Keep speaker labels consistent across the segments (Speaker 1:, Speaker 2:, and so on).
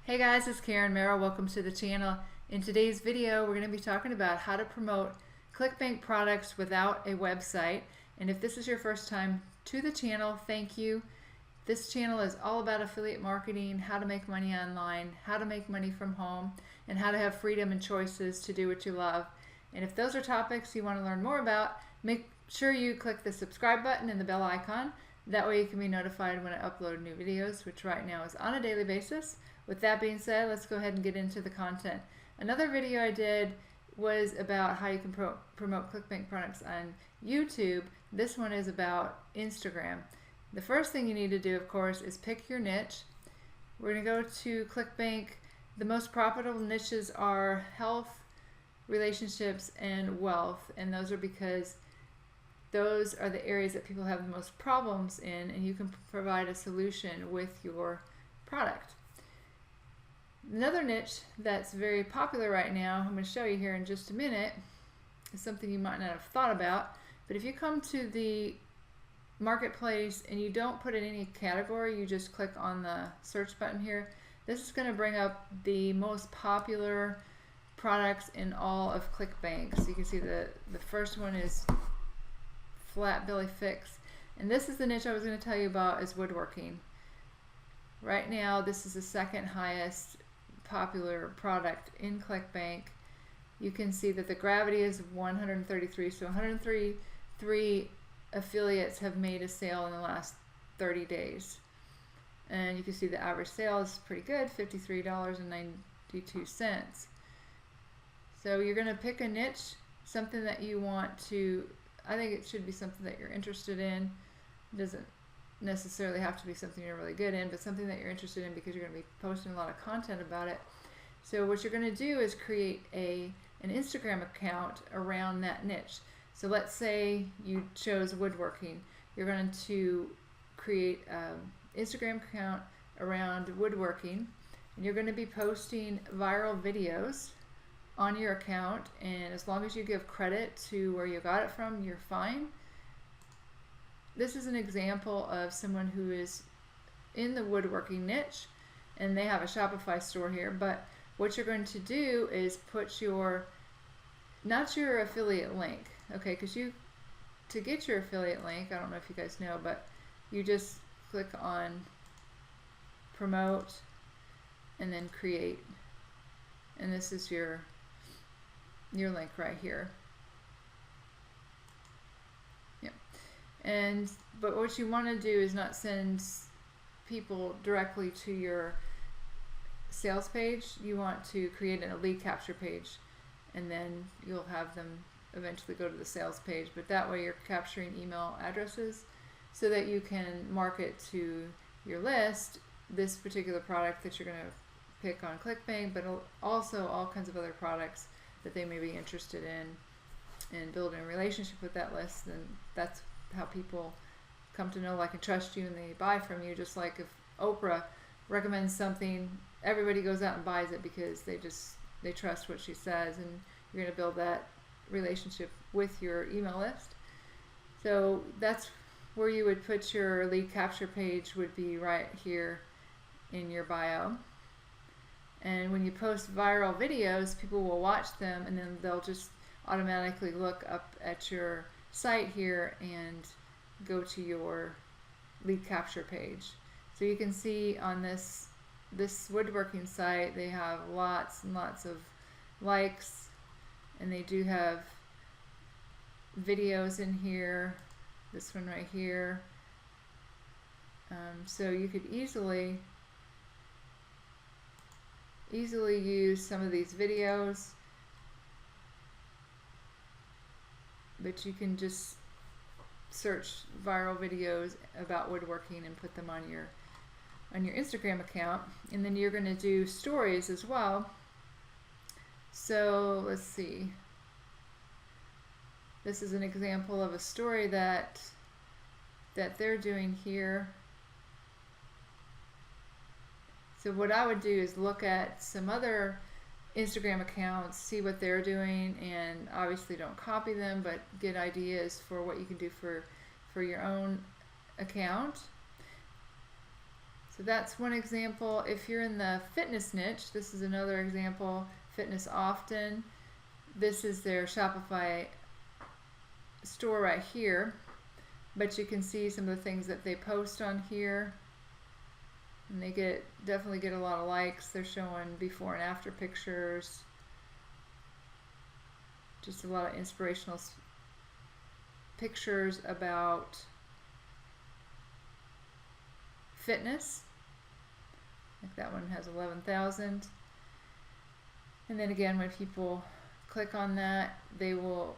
Speaker 1: Hey guys, it's Karen Merrill. Welcome to the channel. In today's video, we're going to be talking about how to promote Clickbank products without a website. And if this is your first time to the channel, thank you. This channel is all about affiliate marketing, how to make money online, how to make money from home, and how to have freedom and choices to do what you love. And if those are topics you want to learn more about, make sure you click the subscribe button and the bell icon. That way you can be notified when I upload new videos, which right now is on a daily basis. With that being said, let's go ahead and get into the content. Another video I did was about how you can promote Clickbank products on YouTube. This one is about Instagram. The first thing you need to do, of course, is pick your niche. We're going to go to Clickbank. The most profitable niches are health, relationships, and wealth, and those are because those are the areas that people have the most problems in, and you can provide a solution with your product. Another niche that's very popular right now, I'm going to show you here in just a minute, is something you might not have thought about. But if you come to the marketplace and you don't put in any category, you just click on the search button here, this is going to bring up the most popular products in all of Clickbank. So you can see the first one is Flat Belly Fix, and this is the niche I was going to tell you about, is woodworking. Right now this is the second highest popular product in Clickbank. You can see that the gravity is 133, so 133 affiliates have made a sale in the last 30 days, and you can see the average sale is pretty good, $53.92. So you're going to pick a niche, something that you want to, I think it should be something that you're interested in. It doesn't necessarily have to be something you're really good in, but something that you're interested in because you're going to be posting a lot of content about it. So what you're going to do is create an Instagram account around that niche. So let's say you chose woodworking. You're going to create an Instagram account around woodworking, and you're going to be posting viral videos on your account, and as long as you give credit to where you got it from, you're fine. This is an example of someone who is in the woodworking niche, and they have a Shopify store here. But what you're going to do is put your, not your affiliate link, okay, because to get your affiliate link, I don't know if you guys know, but you just click on promote and then create, and this is your link right here. But what you want to do is not send people directly to your sales page. You want to create a lead capture page, and then you'll have them eventually go to the sales page. But that way you're capturing email addresses so that you can market to your list this particular product that you're going to pick on Clickbank, but also all kinds of other products that they may be interested in, and building a relationship with that list. And that's how people come to know, like, and trust you, and they buy from you. Just like if Oprah recommends something, everybody goes out and buys it because they trust what she says, and you're going to build that relationship with your email list. So that's where you would put your lead capture page, would be right here in your bio. And when you post viral videos, people will watch them, and then they'll just automatically look up at your site here and go to your lead capture page. So you can see on this woodworking site, they have lots and lots of likes, and they do have videos in here, this one right here. So you could easily use some of these videos, but you can just search viral videos about woodworking and put them on your Instagram account. And then you're going to do stories as well. So let's see, this is an example of a story that they're doing here. So what I would do is look at some other Instagram accounts, see what they're doing, and obviously don't copy them, but get ideas for what you can do for your own account. So that's one example. If you're in the fitness niche, this is another example. Fitness Often. This is their Shopify store right here. But you can see some of the things that they post on here. And they definitely get a lot of likes. They're showing before and after pictures. Just a lot of inspirational pictures about fitness. Like that one has 11,000. And then again, when people click on that, they will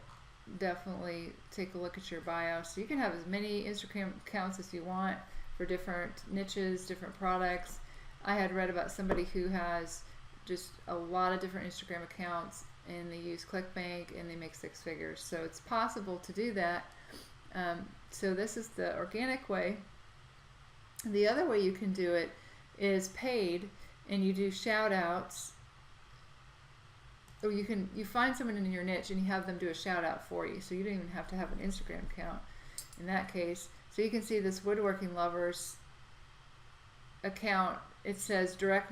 Speaker 1: definitely take a look at your bio. So you can have as many Instagram accounts as you want for different niches, different products. I had read about somebody who has just a lot of different Instagram accounts, and they use Clickbank and they make 6 figures. So it's possible to do that. So this is the organic way. The other way you can do it is paid, and you do shout outs, or you find someone in your niche and you have them do a shout out for you. So you don't even have to have an Instagram account in that case. So you can see this Woodworking Lovers account. It says direct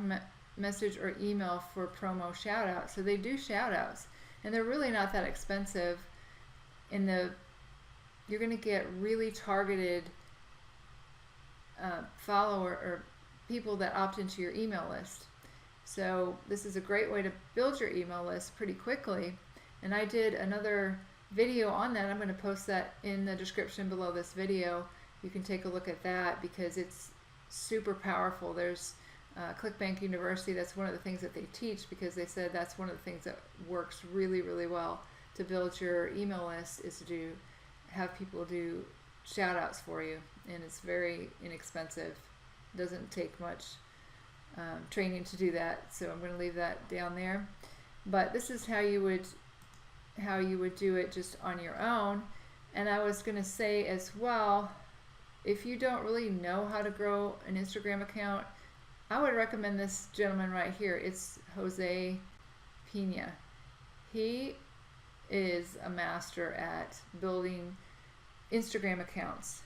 Speaker 1: message or email for promo shout out. So they do shout outs, and they're really not that expensive. You're going to get really targeted follower or people that opt into your email list. So this is a great way to build your email list pretty quickly. And I did another video on that. I'm going to post that in the description below this video. You can take a look at that because it's super powerful. There's Clickbank University. That's one of the things that they teach, because they said that's one of the things that works really, really well to build your email list, is to have people do shout outs for you. And it's very inexpensive. It doesn't take much training to do that. So I'm going to leave that down there. But this is how you would do it just on your own. And I was going to say as well, if you don't really know how to grow an Instagram account, I would recommend this gentleman right here. It's Jose Pena. He is a master at building Instagram accounts.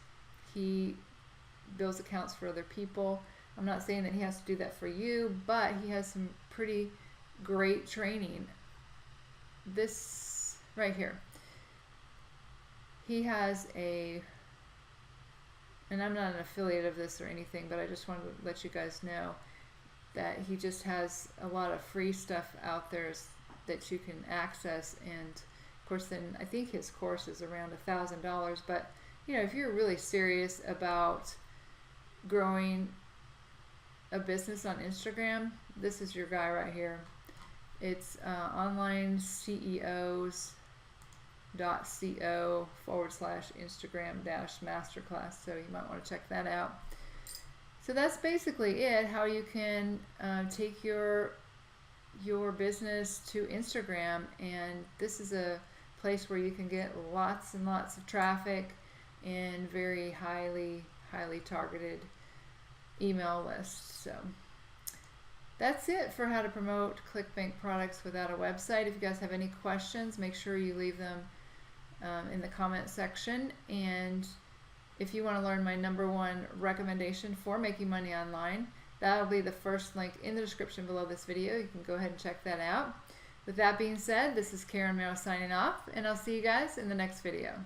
Speaker 1: He builds accounts for other people. I'm not saying that he has to do that for you, but he has some pretty great training. This right here. He has and I'm not an affiliate of this or anything, but I just wanted to let you guys know that he just has a lot of free stuff out there that you can access. And of course, then I think his course is around $1,000. But you know, if you're really serious about growing a business on Instagram, this is your guy right here. It's onlineCEOs.co/Instagram-masterclass. So you might want to check that out. So that's basically it, how you can take your business to Instagram. And this is a place where you can get lots and lots of traffic and very highly targeted email lists. So that's it for how to promote Clickbank products without a website. If you guys have any questions, make sure you leave them in the comment section. And if you want to learn my #1 recommendation for making money online, that'll be the first link in the description below this video. You can go ahead and check that out. With that being said, this is Karen Merrill signing off, and I'll see you guys in the next video.